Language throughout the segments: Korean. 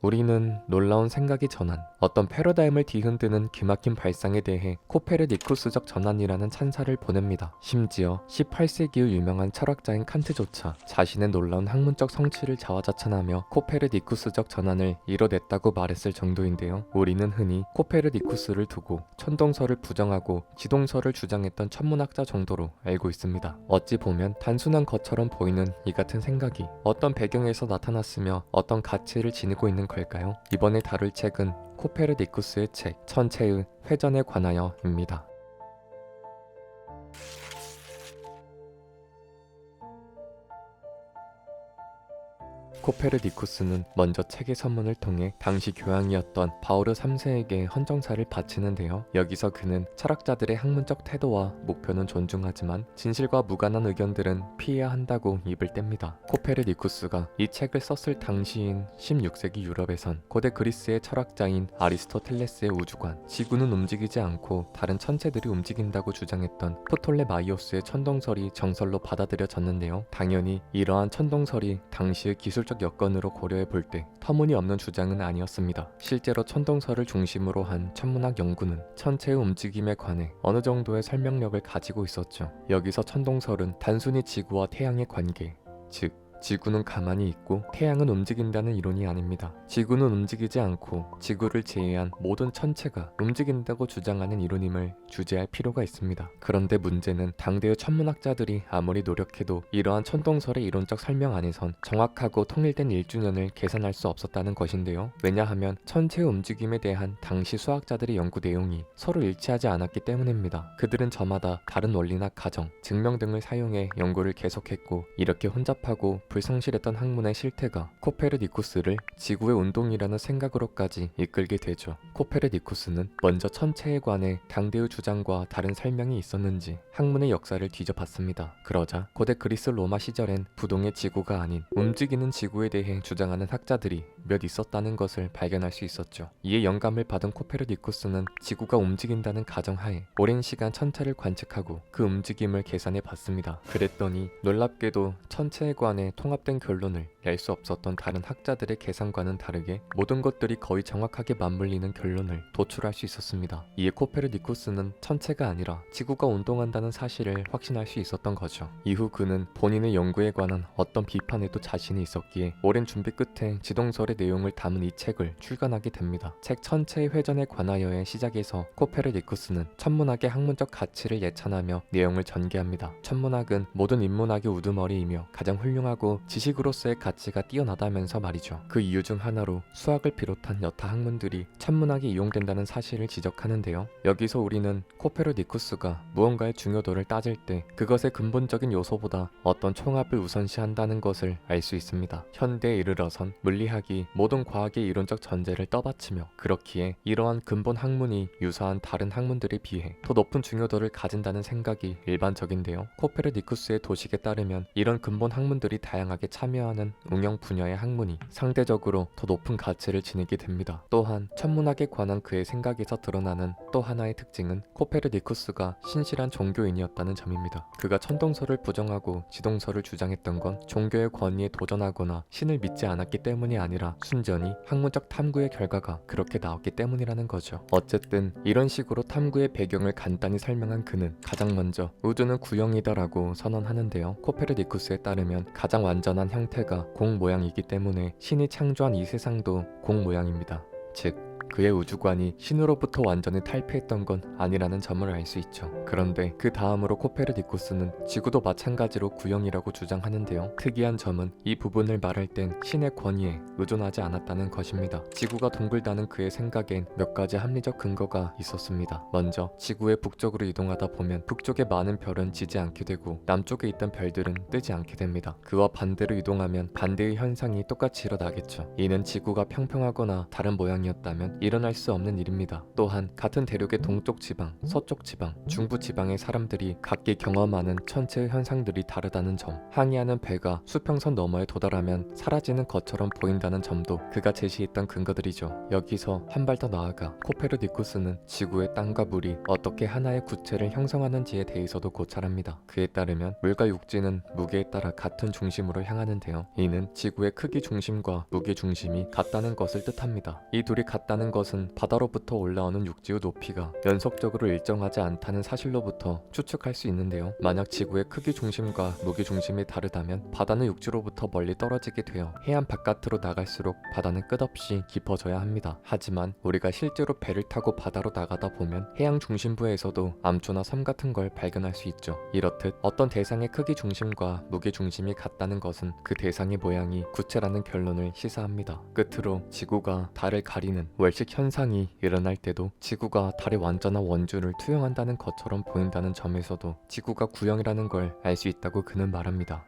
우리는 놀라운 생각이 전한 어떤 패러다임을 뒤흔드는 기막힌 발상에 대해 코페르니쿠스적 전환이라는 찬사를 보냅니다. 심지어 18세기의 유명한 철학자인 칸트조차 자신의 놀라운 학문적 성취를 자화자찬하며 코페르니쿠스적 전환을 이뤄냈다고 말했을 정도인데요. 우리는 흔히 코페르니쿠스를 두고 천동설을 부정하고 지동설을 주장했던 천문학자 정도로 알고 있습니다. 어찌 보면 단순한 것처럼 보이는 이 같은 생각이 어떤 배경에서 나타났으며 어떤 가치를 지니고 있는 걸까요? 이번에 다룰 책은 코페르니쿠스의 책 천체의 회전에 관하여입니다. 코페르니쿠스는 먼저 책의 선문을 통해 당시 교황이었던 바오르 3세에게 헌정사를 바치는데요. 여기서 그는 철학자들의 학문적 태도와 목표는 존중하지만 진실과 무관한 의견들은 피해야 한다고 입을 뗍니다. 코페르니쿠스가 이 책을 썼을 당시인 16세기 유럽에선 고대 그리스의 철학자인 아리스토텔레스의 우주관, 지구는 움직이지 않고 다른 천체들이 움직인다고 주장했던 프톨레마이오스의 천동설이 정설로 받아들여졌는데요. 당연히 이러한 천동설이 당시의 기술적 여건으로 고려해 볼 때 터무니없는 주장은 아니었습니다. 실제로 천동설을 중심으로 한 천문학 연구는 천체의 움직임에 관해 어느 정도의 설명력을 가지고 있었죠. 여기서 천동설은 단순히 지구와 태양의 관계, 즉 지구는 가만히 있고 태양은 움직인다는 이론이 아닙니다. 지구는 움직이지 않고 지구를 제외한 모든 천체가 움직인다고 주장하는 이론임을 주제할 필요가 있습니다. 그런데 문제는 당대의 천문학자들이 아무리 노력해도 이러한 천동설의 이론적 설명 안에선 정확하고 통일된 1주년을 계산할 수 없었다는 것인데요. 왜냐하면 천체의 움직임에 대한 당시 수학자들의 연구 내용이 서로 일치하지 않았기 때문입니다. 그들은 저마다 다른 원리나 가정, 증명 등을 사용해 연구를 계속했고 이렇게 혼잡하고 불성실했던 학문의 실태가 코페르니쿠스를 지구의 운동이라는 생각으로까지 이끌게 되죠. 코페르니쿠스는 먼저 천체에 관해 당대의 주장과 다른 설명이 있었는지 학문의 역사를 뒤져봤습니다. 그러자 고대 그리스 로마 시절엔 부동의 지구가 아닌 움직이는 지구에 대해 주장하는 학자들이 몇 있었다는 것을 발견할 수 있었죠. 이에 영감을 받은 코페르니쿠스는 지구가 움직인다는 가정하에 오랜 시간 천체를 관측하고 그 움직임을 계산해 봤습니다. 그랬더니 놀랍게도 천체에 관해 통합된 결론을 낼 수 없었던 다른 학자들의 계산과는 다르게 모든 것들이 거의 정확하게 맞물리는 결론을 도출할 수 있었습니다. 이에 코페르니쿠스는 천체가 아니라 지구가 운동한다는 사실을 확신할 수 있었던 거죠. 이후 그는 본인의 연구에 관한 어떤 비판에도 자신이 있었기에 오랜 준비 끝에 지동설의 내용을 담은 이 책을 출간하게 됩니다. 책 천체의 회전에 관하여의 시작에서 코페르니쿠스는 천문학의 학문적 가치를 예찬하며 내용을 전개합니다. 천문학은 모든 인문학의 우두머리이며 가장 훌륭하고 지식으로서의 가치가 뛰어나다면서 말이죠. 그 이유 중 하나로 수학을 비롯한 여타 학문들이 천문학이 이용된다는 사실을 지적하는데요. 여기서 우리는 코페르니쿠스가 무언가의 중요도를 따질 때 그것의 근본적인 요소보다 어떤 총합을 우선시한다는 것을 알 수 있습니다. 현대에 이르러선 물리학이 모든 과학의 이론적 전제를 떠받치며 그렇기에 이러한 근본 학문이 유사한 다른 학문들에 비해 더 높은 중요도를 가진다는 생각이 일반적인데요. 코페르니쿠스의 도식에 따르면 이런 근본 학문들이 다양하게 참여하는 응용 분야의 학문이 상대적으로 더 높은 가치를 지니게 됩니다. 또한 천문학에 관한 그의 생각에서 드러나는 또 하나의 특징은 코페르니쿠스가 신실한 종교인이었다는 점입니다. 그가 천동설을 부정하고 지동설을 주장했던 건 종교의 권위에 도전하거나 신을 믿지 않았기 때문이 아니라 순전히 학문적 탐구의 결과가 그렇게 나왔기 때문이라는 거죠. 어쨌든 이런 식으로 탐구의 배경을 간단히 설명한 그는 가장 먼저 우주는 구형이다라고 선언하는데요. 코페르니쿠스에 따르면 가장 완전한 형태가 공 모양이기 때문에 신이 창조한 이 세상도 공 모양입니다. 즉 그의 우주관이 신으로부터 완전히 탈피했던 건 아니라는 점을 알 수 있죠. 그런데 그 다음으로 코페르니쿠스는 지구도 마찬가지로 구형이라고 주장하는데요. 특이한 점은 이 부분을 말할 땐 신의 권위에 의존하지 않았다는 것입니다. 지구가 둥글다는 그의 생각엔 몇 가지 합리적 근거가 있었습니다. 먼저 지구의 북쪽으로 이동하다 보면 북쪽의 많은 별은 지지 않게 되고 남쪽에 있던 별들은 뜨지 않게 됩니다. 그와 반대로 이동하면 반대의 현상이 똑같이 일어나겠죠. 이는 지구가 평평하거나 다른 모양이었다면 일어날 수 없는 일입니다. 또한 같은 대륙의 동쪽 지방, 서쪽 지방, 중부 지방의 사람들이 각기 경험하는 천체의 현상들이 다르다는 점, 항해하는 배가 수평선 너머에 도달하면 사라지는 것처럼 보인다는 점도 그가 제시했던 근거들이죠. 여기서 한 발 더 나아가 코페르니쿠스는 지구의 땅과 물이 어떻게 하나의 구체를 형성하는지에 대해서도 고찰합니다. 그에 따르면 물과 육지는 무게에 따라 같은 중심으로 향하는데요. 이는 지구의 크기 중심과 무게 중심이 같다는 것을 뜻합니다. 이 둘이 같다는 것은 바다로부터 올라오는 육지의 높이가 연속적으로 일정하지 않다는 사실로부터 추측할 수 있는데요. 만약 지구의 크기 중심과 무게 중심이 다르다면 바다는 육지로부터 멀리 떨어지게 되어 해안 바깥으로 나갈수록 바다는 끝없이 깊어져야 합니다. 하지만 우리가 실제로 배를 타고 바다로 나가다 보면 해양 중심부에서도 암초나 섬 같은 걸 발견할 수 있죠. 이렇듯 어떤 대상의 크기 중심과 무게 중심이 같다는 것은 그 대상의 모양이 구체라는 결론을 시사합니다. 끝으로 지구가 달을 가리는 월식 현상이 일어날 때도 지구가 달의 완전한 원주를 투영한다는 것처럼 보인다는 점에서도 지구가 구형이라는 걸 알 수 있다고 그는 말합니다.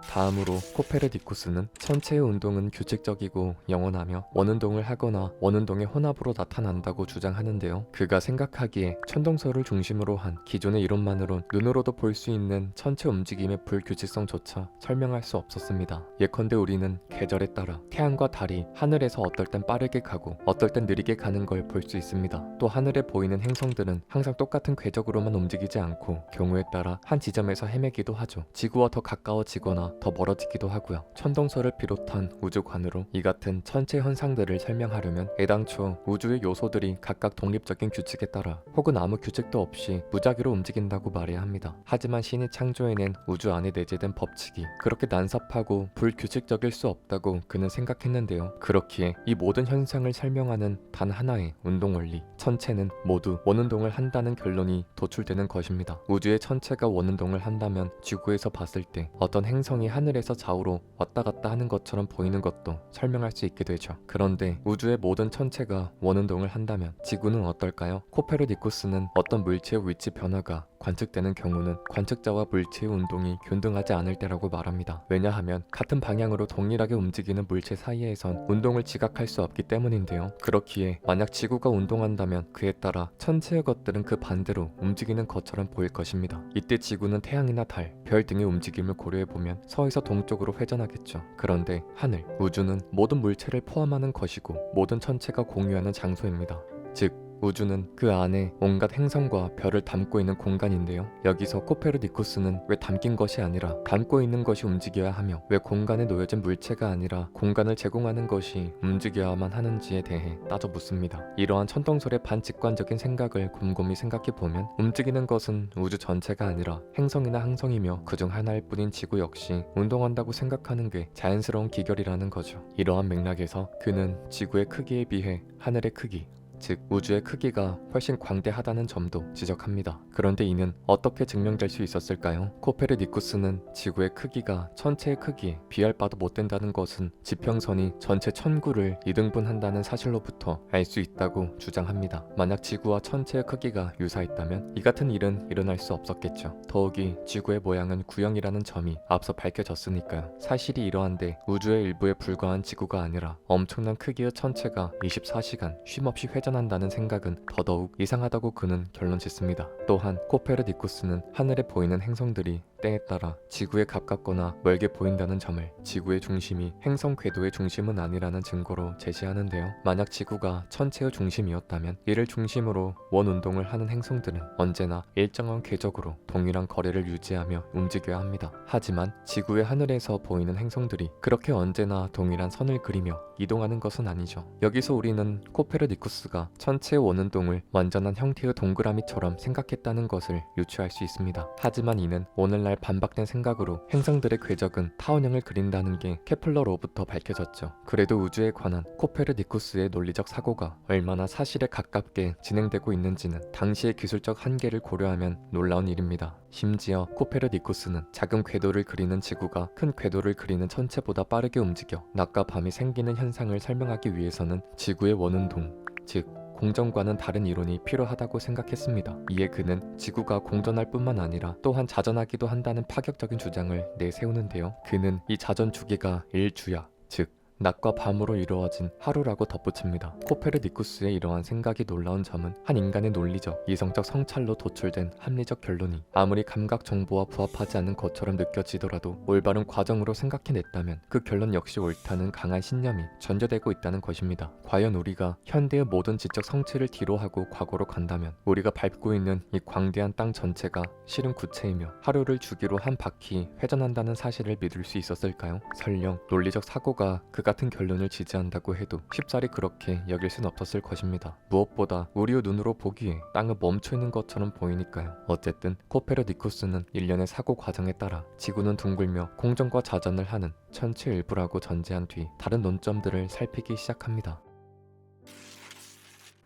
다음으로 코페르니쿠스는 천체의 운동은 규칙적이고 영원하며 원운동을 하거나 원운동의 혼합으로 나타난다고 주장하는데요. 그가 생각하기에 천동설을 중심으로 한 기존의 이론만으론 눈으로도 볼 수 있는 천체 움직임의 불규칙성조차 설명할 수 없었습니다. 예컨대 우리는 계절에 따라 태양과 달이 하늘에서 어떨 땐 빠르게 가고 어떨 땐 느리게 가는 걸 볼 수 있습니다. 또 하늘에 보이는 행성들은 항상 똑같은 궤적으로만 움직이지 않고 경우에 따라 한 지점에서 헤매기도 하죠. 지구와 더 가까워지거나 더 멀어지기도 하고요. 천동설을 비롯한 우주관으로 이 같은 천체 현상들을 설명하려면 애당초 우주의 요소들이 각각 독립적인 규칙에 따라 혹은 아무 규칙도 없이 무작위로 움직인다고 말해야 합니다. 하지만 신이 창조해낸 우주 안에 내재된 법칙이 그렇게 난삽하고 불규칙적일 수 없다고 그는 생각했는데요. 그렇기에 이 모든 현상을 설명하는 단 하나의 운동 원리, 천체는 모두 원운동을 한다는 결론이 도출되는 것입니다. 우주의 천체가 원운동을 한다면 지구에서 봤을 때 어떤 행성이 하늘에서 좌우로 왔다 갔다 하는 것처럼 보이는 것도 설명할 수 있게 되죠. 그런데 우주의 모든 천체가 원운동을 한다면 지구는 어떨까요? 코페르니쿠스는 어떤 물체의 위치 변화가 관측되는 경우는 관측자와 물체의 운동이 균등하지 않을 때라고 말합니다. 왜냐하면 같은 방향으로 동일하게 움직이는 물체 사이에선 운동을 지각할 수 없기 때문인데요. 그렇기에 만약 지구가 운동한다면 그에 따라 천체의 것들은 그 반대로 움직이는 것처럼 보일 것입니다. 이때 지구는 태양이나 달, 별 등의 움직임을 고려해보면 서에서 동쪽으로 회전하겠죠. 그런데 하늘, 우주는 모든 물체를 포함하는 것이고 모든 천체가 공유하는 장소입니다. 즉 우주는 그 안에 온갖 행성과 별을 담고 있는 공간인데요. 여기서 코페르니쿠스는 왜 담긴 것이 아니라 담고 있는 것이 움직여야 하며 왜 공간에 놓여진 물체가 아니라 공간을 제공하는 것이 움직여야만 하는지에 대해 따져 묻습니다. 이러한 천동설의 반직관적인 생각을 곰곰이 생각해보면 움직이는 것은 우주 전체가 아니라 행성이나 항성이며 그중 하나일 뿐인 지구 역시 운동한다고 생각하는 게 자연스러운 기결이라는 거죠. 이러한 맥락에서 그는 지구의 크기에 비해 하늘의 크기, 즉 우주의 크기가 훨씬 광대하다는 점도 지적합니다. 그런데 이는 어떻게 증명될 수 있었을까요? 코페르니쿠스는 지구의 크기가 천체의 크기에 비할 바도 못 된다는 것은 지평선이 전체 천구를 이등분한다는 사실로부터 알 수 있다고 주장합니다. 만약 지구와 천체의 크기가 유사했다면 이 같은 일은 일어날 수 없었겠죠. 더욱이 지구의 모양은 구형이라는 점이 앞서 밝혀졌으니까요. 사실이 이러한데 우주의 일부에 불과한 지구가 아니라 엄청난 크기의 천체가 24시간 쉼없이 회전한다는 생각은 더더욱 이상하다고 그는 결론 짓습니다. 또한 코페르니쿠스는 하늘에 보이는 행성들이 때에 따라 지구에 가깝거나 멀게 보인다는 점을 지구의 중심이 행성 궤도의 중심은 아니라는 증거로 제시하는데요. 만약 지구가 천체의 중심이었다면 이를 중심으로 원운동을 하는 행성들은 언제나 일정한 궤적으로 동일한 거리를 유지하며 움직여야 합니다. 하지만 지구의 하늘에서 보이는 행성들이 그렇게 언제나 동일한 선을 그리며 이동하는 것은 아니죠. 여기서 우리는 코페르니쿠스가 천체의 원운동을 완전한 형태의 동그라미처럼 생각했다는 것을 유추할 수 있습니다. 하지만 이는 오늘날 반박된 생각으로 행성들의 궤적은 타원형을 그린다는 게 케플러로부터 밝혀졌죠. 그래도 우주에 관한 코페르니쿠스의 논리적 사고가 얼마나 사실에 가깝게 진행되고 있는지는 당시의 기술적 한계를 고려하면 놀라운 일입니다. 심지어 코페르니쿠스는 작은 궤도를 그리는 지구가 큰 궤도를 그리는 천체보다 빠르게 움직여 낮과 밤이 생기는 현상을 설명하기 위해서는 지구의 원운동, 즉 공전과는 다른 이론이 필요하다고 생각했습니다. 이에 그는 지구가 공전할 뿐만 아니라 또한 자전하기도 한다는 파격적인 주장을 내세우는데요. 그는 이 자전 주기가 일주야, 즉 낮과 밤으로 이루어진 하루라고 덧붙입니다. 코페르니쿠스의 이러한 생각이 놀라운 점은 한 인간의 논리적, 이성적 성찰로 도출된 합리적 결론이 아무리 감각 정보와 부합하지 않는 것처럼 느껴지더라도 올바른 과정으로 생각해냈다면 그 결론 역시 옳다는 강한 신념이 전제되고 있다는 것입니다. 과연 우리가 현대의 모든 지적 성취를 뒤로하고 과거로 간다면 우리가 밟고 있는 이 광대한 땅 전체가 실은 구체이며 하루를 주기로 한 바퀴 회전한다는 사실을 믿을 수 있었을까요? 설령 논리적 사고가 그 같은 결론을 지지한다고 해도 쉽사리 그렇게 여길 순 없었을 것입니다. 무엇보다 우리의 눈으로 보기에 땅은 멈춰있는 것처럼 보이니까요. 어쨌든 코페르니쿠스는 일련의 사고 과정에 따라 지구는 둥글며 공전과 자전을 하는 천체 일부라고 전제한 뒤 다른 논점들을 살피기 시작합니다.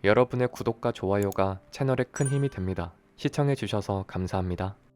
여러분의 구독과 좋아요가 채널에 큰 힘이 됩니다. 시청해주셔서 감사합니다.